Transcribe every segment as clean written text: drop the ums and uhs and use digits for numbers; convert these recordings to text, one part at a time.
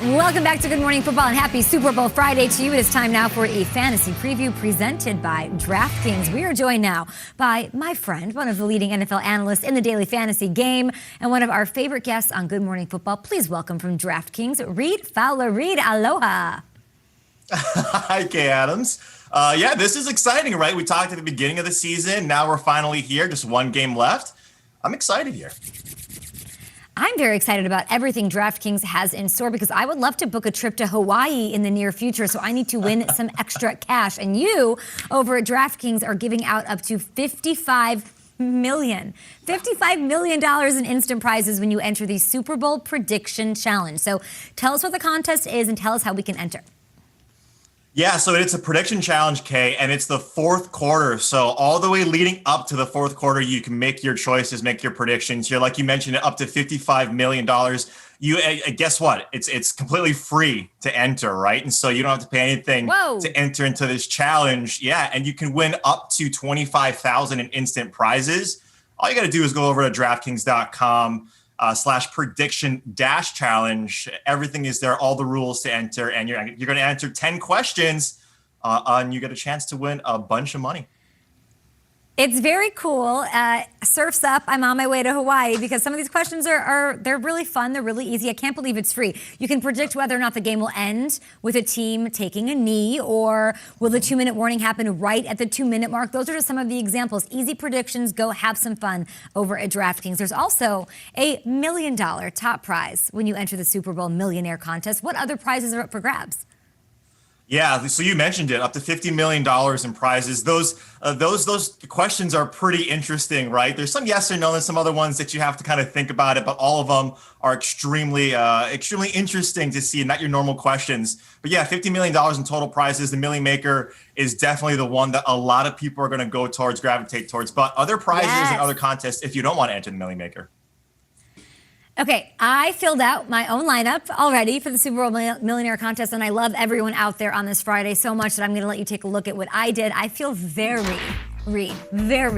Welcome back to Good Morning Football and happy Super Bowl Friday to you. It is time now for a fantasy preview presented by DraftKings. We are joined now by my friend, one of the leading NFL analysts in the daily fantasy game, and one of our favorite guests on Good Morning Football. Please welcome from DraftKings, Reid Fowler. Reid, aloha. Hi, Kay Adams. This is exciting, right? We talked at the beginning of the season. Now we're finally here. Just one game left. I'm excited here. I'm very excited about everything DraftKings has in store because I would love to book a trip to Hawaii in the near future, so I need to win some extra cash. And you, over at DraftKings, are giving out up to $55 million in instant prizes when you enter the Super Bowl Prediction Challenge. So tell us what the contest is and tell us how we can enter. Yeah, so it's a prediction challenge, Kay, and it's the fourth quarter. So all the way leading up to the fourth quarter, you can make your choices, make your predictions. Here, like you mentioned, up to $55 million. Guess what? It's completely free to enter, right? And so you don't have to pay anything to enter into this challenge. Yeah, and you can win up to $25,000 in instant prizes. All you got to do is go over to DraftKings.com. /prediction-challenge. Everything is there, all the rules to enter, and you're going to answer 10 questions, and you get a chance to win a bunch of money. It's very cool. Surf's up. I'm on my way to Hawaii because some of these questions they're really fun. They're really easy. I can't believe it's free. You can predict whether or not the game will end with a team taking a knee, or will the 2-minute warning happen right at the 2-minute mark. Those are just some of the examples. Easy predictions. Go have some fun over at DraftKings. There's also a $1 million top prize when you enter the Super Bowl Millionaire Contest. What other prizes are up for grabs? Yeah, so you mentioned it, up to $50 million in prizes. Those questions are pretty interesting, right? There's some yes or no, and some other ones that you have to kind of think about it, but all of them are extremely interesting to see, not your normal questions. But yeah, $50 million in total prizes. The Million Maker is definitely the one that a lot of people are going to go towards, gravitate towards. But other prizes and other contests if you don't want to enter the Million Maker. Okay, I filled out my own lineup already for the Super Bowl Millionaire Contest, and I love everyone out there on this Friday so much that I'm going to let you take a look at what I did. I feel very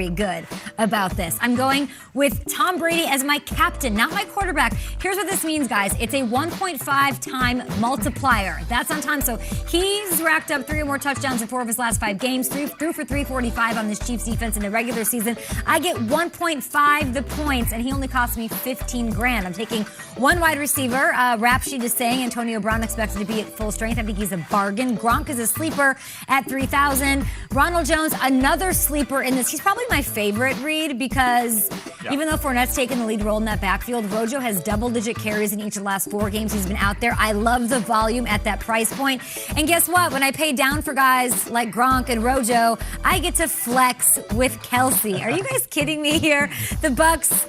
good about this. I'm going with Tom Brady as my captain, not my quarterback. Here's what this means, guys. It's a 1.5 time multiplier. That's on time. So he's racked up 3 or more touchdowns in 4 of his last 5 games, threw for 345 on this Chiefs defense in the regular season. I get 1.5 the points, and he only cost me $15,000. I'm taking one wide receiver. Rap sheet is saying Antonio Brown expected to be at full strength. I think he's a bargain. Gronk is a sleeper at 3,000. Ronald Jones, another sleeper in this. He's probably my favorite, Reid, because even though Fournette's taken the lead role in that backfield, Rojo has double-digit carries in each of the last 4 games he's been out there. I love the volume at that price point. And guess what? When I pay down for guys like Gronk and Rojo, I get to flex with Kelce. Are you guys kidding me here? The Bucs,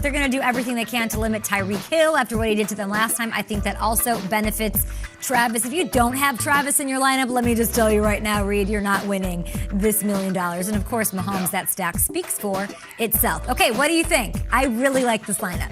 they're going to do everything they can to limit Tyreek Hill after what he did to them last time. I think that also benefits Travis. If you don't have Travis in your lineup, let me just tell you right now, Reid, you're not winning this $1 million. And of course, Mahomes, that stack speaks for itself. Okay, what do you think? I really like this lineup.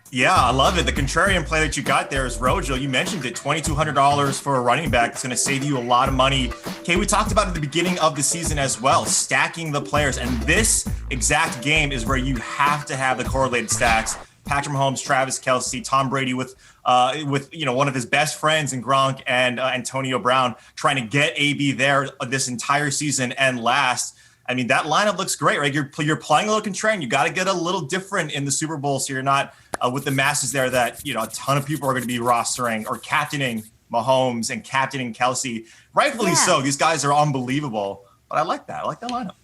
Yeah, I love it. The contrarian play that you got there is Rojo. You mentioned it, $2,200 for a running back. It's going to save you a lot of money. Okay, we talked about it at the beginning of the season as well, stacking the players. And this exact game is where you have to have the correlated stacks. Patrick Mahomes, Travis Kelce, Tom Brady with one of his best friends in Gronk and Antonio Brown trying to get AB there this entire season and last. I mean, that lineup looks great, right? You're playing a little contrarian. You got to get a little different in the Super Bowl so you're not with the masses there that, a ton of people are going to be rostering or captaining Mahomes and captaining Kelce. Rightfully so. These guys are unbelievable. But I like that. I like that lineup.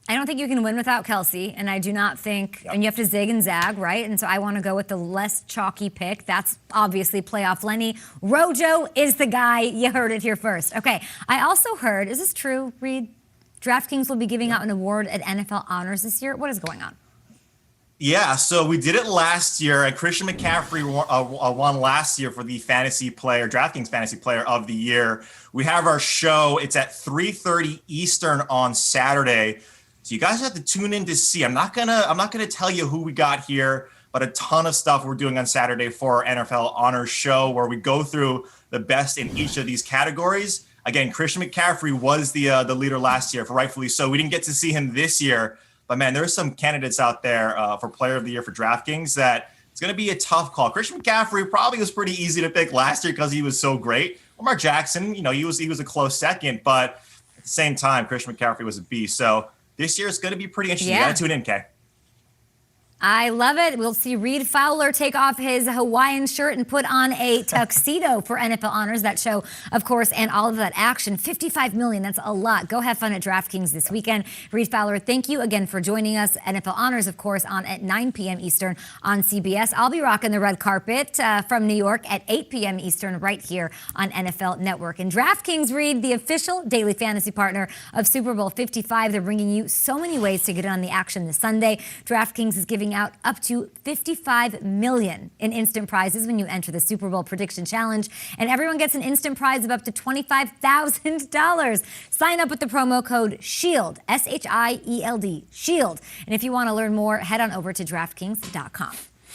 I don't think you can win without Kelce, and I do not think, and you have to zig and zag, right? And so I want to go with the less chalky pick. That's obviously playoff Lenny. Rojo is the guy. You heard it here first. Okay, I also heard, is this true, Reid? DraftKings will be giving out an award at NFL Honors this year. What is going on? Yeah, so we did it last year, and Christian McCaffrey won last year for the DraftKings Fantasy Player of the Year. We have our show. It's at 3:30 Eastern on Saturday. So you guys have to tune in to see. I'm not gonna tell you who we got here, but a ton of stuff we're doing on Saturday for our NFL Honors show where we go through the best in each of these categories. Again, Christian McCaffrey was the leader last year, for rightfully so. We didn't get to see him this year, but man, there's some candidates out there for Player of the Year for DraftKings that it's going to be a tough call. Christian McCaffrey probably was pretty easy to pick last year because he was so great. Lamar Jackson, he was a close second, but at the same time, Christian McCaffrey was a beast. So this year is going to be pretty interesting. You got to tune in, Kay. I love it. We'll see Reid Fowler take off his Hawaiian shirt and put on a tuxedo for NFL Honors. That show, of course, and all of that action. $55 million, that's a lot. Go have fun at DraftKings this weekend. Reid Fowler, thank you again for joining us. NFL Honors, of course, on at 9 p.m. Eastern on CBS. I'll be rocking the red carpet from New York at 8 p.m. Eastern right here on NFL Network. And DraftKings, Reid, the official daily fantasy partner of Super Bowl 55. They're bringing you so many ways to get in on the action this Sunday. DraftKings is giving out up to $55 million in instant prizes when you enter the Super Bowl Prediction Challenge, and everyone gets an instant prize of up to $25,000. Sign up with the promo code SHIELD, SHIELD, SHIELD. And if you want to learn more, head on over to DraftKings.com.